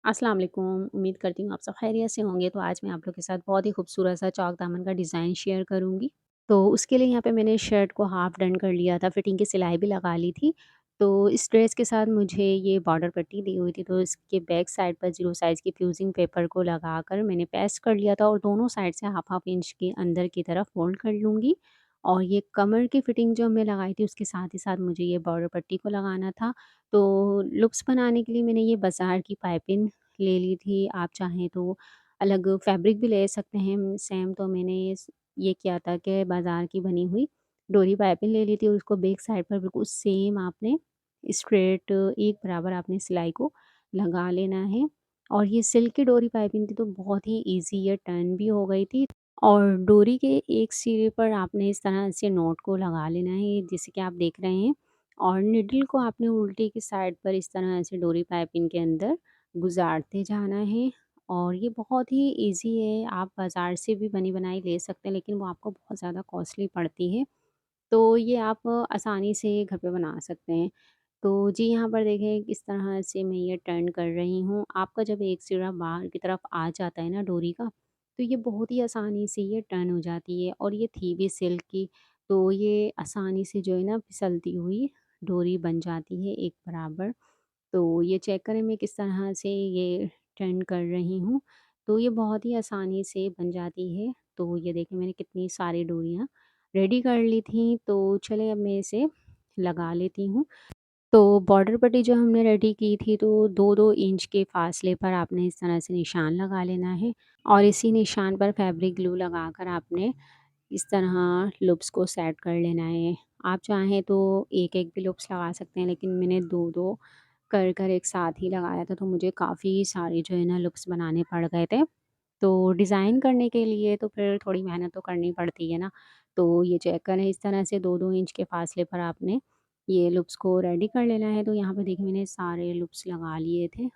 अस्सलाम वालेकुम। उम्मीद करती हूँ आप सब खैरियत से होंगे। तो आज मैं आप लोग के साथ बहुत ही खूबसूरत सा चौक दामन का डिज़ाइन शेयर करूँगी। तो उसके लिए यहाँ पे मैंने शर्ट को हाफ़ डन कर लिया था, फिटिंग की सिलाई भी लगा ली थी। तो इस ड्रेस के साथ मुझे ये बॉर्डर पट्टी दी हुई थी, तो इसके बैक साइड पर ज़ीरो साइज़ की फ्यूज़िंग पेपर को लगाकर मैंने पेस्ट कर लिया था और दोनों साइड से हाफ़-हाफ़ इंच के अंदर की तरफ फ़ोल्ड कर लूँगी। और ये कमर की फिटिंग जो हमने लगाई थी उसके साथ ही साथ मुझे ये बॉर्डर पट्टी को लगाना था। तो लुक्स बनाने के लिए मैंने ये बाज़ार की पाइपिंग ले ली थी। आप चाहें तो अलग फैब्रिक भी ले सकते हैं सेम। तो मैंने ये किया था कि बाज़ार की बनी हुई डोरी पाइपिंग ले ली थी और उसको बैक साइड पर बिल्कुल सेम आपने स्ट्रेट एक बराबर आपने सिलाई को लगा लेना है। और ये सिल्क की डोरी पाइपिंग थी तो बहुत ही ईज़ी ये टर्न भी हो गई थी। और डोरी के एक सिरे पर आपने इस तरह से नॉट को लगा लेना है जैसे कि आप देख रहे हैं। और निडल को आपने उल्टी की साइड पर इस तरह से डोरी पाइपिंग के अंदर गुज़ारते जाना है। और ये बहुत ही ईज़ी है, आप बाज़ार से भी बनी बनाई ले सकते हैं लेकिन वो आपको बहुत ज़्यादा कॉस्टली पड़ती है। तो ये आप आसानी से घर पे बना सकते हैं। तो जी, यहाँ पर देखें किस तरह से मैं ये टर्न कर रही हूँ। आपका जब एक सिरा बाहर की तरफ आ जाता है ना डोरी का, तो ये बहुत ही आसानी से ये टर्न हो जाती है। और ये थी भी सिल्क की, तो ये आसानी से जो है ना फिसलती हुई डोरी बन जाती है एक बराबर। तो ये चेक करें मैं किस तरह से ये टर्न कर रही हूँ। तो ये बहुत ही आसानी से बन जाती है। तो ये देखें मैंने कितनी सारी डोरियाँ रेडी कर ली थी। तो चलिए अब मैं इसे लगा लेती हूँ। तो बॉर्डर पट्टी जो हमने रेडी की थी तो 2-2 इंच के फासले पर आपने इस तरह से निशान लगा लेना है। और इसी निशान पर फैब्रिक ग्लू लगाकर आपने इस तरह लूप्स को सेट कर लेना है। आप चाहें तो एक-एक भी लूप्स लगा सकते हैं लेकिन मैंने 2-2 कर एक साथ ही लगाया था तो मुझे काफ़ी सारे जो है ना लुक्स बनाने पड़ गए थे। तो डिज़ाइन करने के लिए तो फिर थोड़ी मेहनत तो करनी पड़ती है ना। तो ये चेक करें इस तरह से 2-2 इंच के फासले पर आपने ये लुप्स को रेडी कर लेना है। तो यहाँ पे देखिए मैंने सारे लुप्स लगा लिए थे।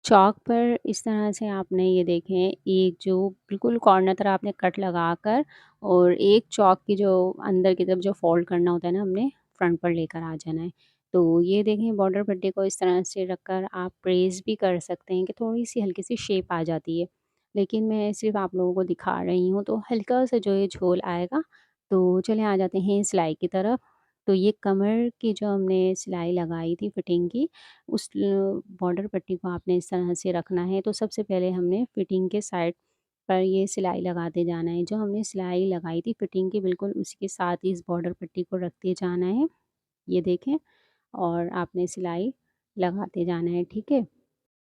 चॉक पर इस तरह से आपने ये देखें एक जो बिल्कुल कॉर्नर तरह आपने कट लगाकर और एक चॉक की जो अंदर की तरफ जो फ़ोल्ड करना होता है ना हमने फ्रंट पर लेकर आ जाना है। तो ये देखें बॉर्डर पट्टी को इस तरह से रखकर आप प्रेस भी कर सकते हैं कि थोड़ी-सी हल्की-सी शेप आ जाती है। लेकिन मैं सिर्फ़ आप लोगों को दिखा रही हूँ तो हल्का सा जो ये झोल आएगा। तो चलिए आ जाते हैं सिलाई की तरफ। तो ये कमर की जो हमने सिलाई लगाई थी फिटिंग की उस बॉर्डर पट्टी को आपने इस तरह से रखना है। तो सबसे पहले हमने फिटिंग के साइड पर ये सिलाई लगाते जाना है। जो हमने सिलाई लगाई थी फिटिंग की बिल्कुल उसी के साथ ही इस बॉर्डर पट्टी को रखते जाना है। ये देखें और आपने सिलाई लगाते जाना है, ठीक है?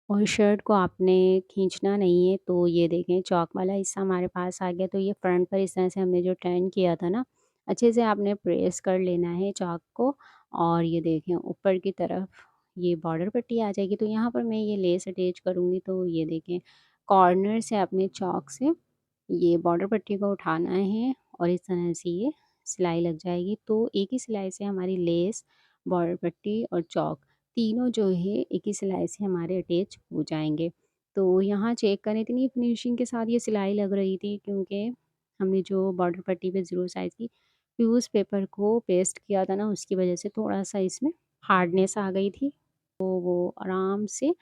और शर्ट को आपने खींचना नहीं है। तो ये देखें चौक वाला हिस्सा हमारे पास आ गया। तो ये फ्रंट पर इस तरह से हमने जो टर्न किया था ना, अच्छे से आपने प्रेस कर लेना है चौक को। और ये देखें ऊपर की तरफ ये बॉर्डर पट्टी आ जाएगी। तो यहाँ पर मैं ये लेस अटैच करूँगी। तो ये देखें कॉर्नर से अपने चौक से ये बॉर्डर पट्टी को उठाना है और इस तरह से ये सिलाई लग जाएगी। तो एक ही सिलाई से हमारी लेस, बॉर्डर पट्टी और चौक तीनों जो है एक ही सिलाई से हमारे अटैच हो जाएँगे। तो यहाँ चेक करें इतनी फिनिशिंग के साथ ये सिलाई लग रही थी क्योंकि हमने जो बॉर्डर पट्टी पे ज़ीरो साइज़ की फ्यूज़ पेपर को पेस्ट किया था ना उसकी वज़ह से थोड़ा-सा इसमें हार्डनेस आ गई थी। तो वो आराम से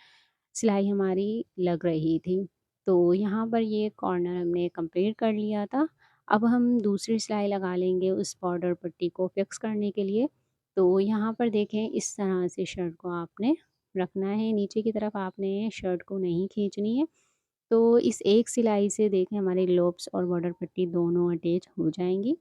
सिलाई हमारी लग रही थी। तो यहाँ पर ये कॉर्नर हमने कंप्लीट कर लिया था। अब हम दूसरी सिलाई लगा लेंगे उस बॉर्डर पट्टी को फिक्स करने के लिए। तो यहाँ पर देखें इस तरह से शर्ट को आपने रखना है, नीचे की तरफ आपने शर्ट को नहीं खींचनी है। तो इस एक सिलाई से देखें हमारे लूप्स और बॉर्डर पट्टी दोनों अटैच हो जाएँगी।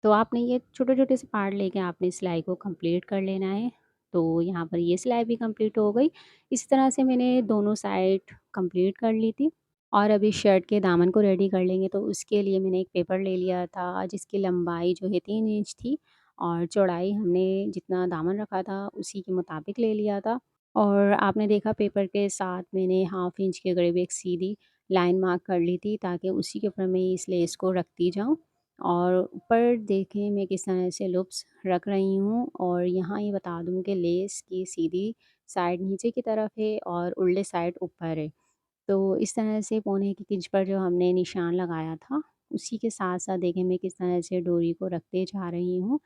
तो आपने ये छोटे-छोटे से पार्ट लेके आपने सिलाई को कंप्लीट कर लेना है। तो यहाँ पर ये सिलाई भी कंप्लीट हो गई। इसी तरह से मैंने दोनों साइड कंप्लीट कर ली थी। और अभी शर्ट के दामन को रेडी कर लेंगे तो उसके लिए मैंने एक पेपर ले लिया था जिसकी लंबाई जो है 3 इंच थी और चौड़ाई हमने जितना दामन रखा था उसी के मुताबिक ले लिया था। और आपने देखा पेपर के साथ मैंने हाफ़ इंच के करीब एक सीधी लाइन मार्क कर ली थी ताकि उसी के ऊपर मैं इस लेस को रखती जाऊँ। और ऊपर देखें मैं किस तरह से लूप्स रख रही हूँ। और यहाँ ये बता दूँ कि लेस की सीधी साइड नीचे की तरफ है और उल्टे साइड ऊपर है। तो इस तरह से पौने की पिंच पर जो हमने निशान लगाया था, उसी के साथ-साथ देखिए मैं किस तरह से डोरी को रखते जा रही हूँ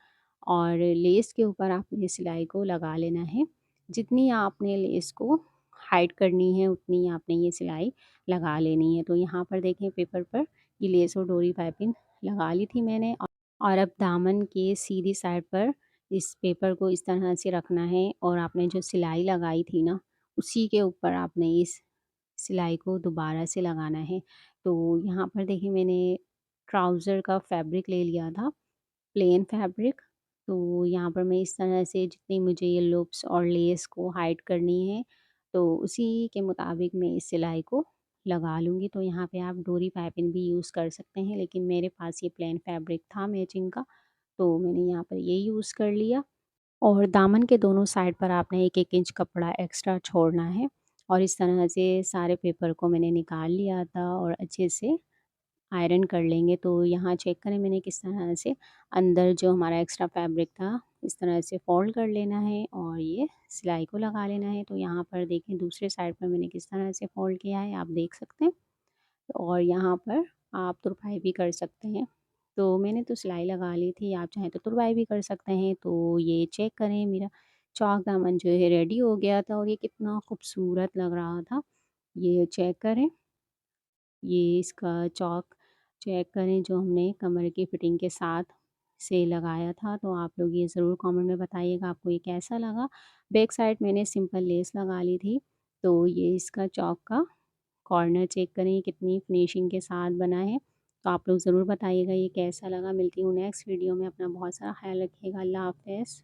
और लेस के ऊपर आपने सिलाई को लगा लेना है। जितनी आपने लेस को हाइड करनी है उतनी आपने ये सिलाई लगा लेनी है। तो यहाँ पर देखें पेपर पर ये लेस और डोरी पाइपिंग लगा ली थी मैंने और अब दामन के सीधी साइड पर इस पेपर को इस तरह से रखना है और आपने जो सिलाई लगाई थी ना, उसी के ऊपर आपने इस सिलाई को दोबारा से लगाना है। तो यहाँ पर देखिए मैंने ट्राउज़र का फैब्रिक ले लिया था, प्लेन फैब्रिक। तो यहाँ पर मैं इस तरह से जितनी मुझे ये लूप्स और लेस को हाइड करनी है, तो उसी के मुताबिक मैं इस सिलाई को लगा लूँगी। तो यहाँ पे आप डोरी पाइपिंग भी यूज़ कर सकते हैं, लेकिन मेरे पास ये प्लेन फैब्रिक था मैचिंग का, तो मैंने यहाँ पर ये यूज़ कर लिया। और दामन के दोनों साइड पर आपने 1-1 इंच कपड़ा एक्स्ट्रा छोड़ना है और इस तरह से सारे पेपर को मैंने निकाल लिया था और अच्छे से आयरन कर लेंगे। तो यहाँ चेक करें मैंने किस तरह से अंदर जो हमारा एक्स्ट्रा फैब्रिक था, इस तरह से फ़ोल्ड कर लेना है और ये सिलाई को लगा लेना है। तो यहाँ पर देखें दूसरे साइड पर मैंने किस तरह से फ़ोल्ड किया है, आप देख सकते हैं। और यहाँ पर आप तुरपाई भी कर सकते हैं। तो मैंने तो सिलाई लगा ली थी, आप चाहें तो तुरपाई भी कर सकते हैं। तो ये चेक करें मेरा चौक दामन जो है रेडी हो गया था और ये कितना खूबसूरत लग रहा था। ये चेक करें, ये इसका चौक चेक करें जो हमने कमर की फिटिंग के साथ से लगाया था। तो आप लोग ये ज़रूर कमेंट में बताइएगा आपको ये कैसा लगा। बैक साइड मैंने सिंपल लेस लगा ली थी। तो ये इसका चौक का कॉर्नर चेक करें कितनी फिनिशिंग के साथ बना है। तो आप लोग ज़रूर बताइएगा ये कैसा लगा। मिलती हूँ नेक्स्ट वीडियो में। अपना बहुत सारा ख़्याल रखिएगा। अल्लाह हाफ़िज़।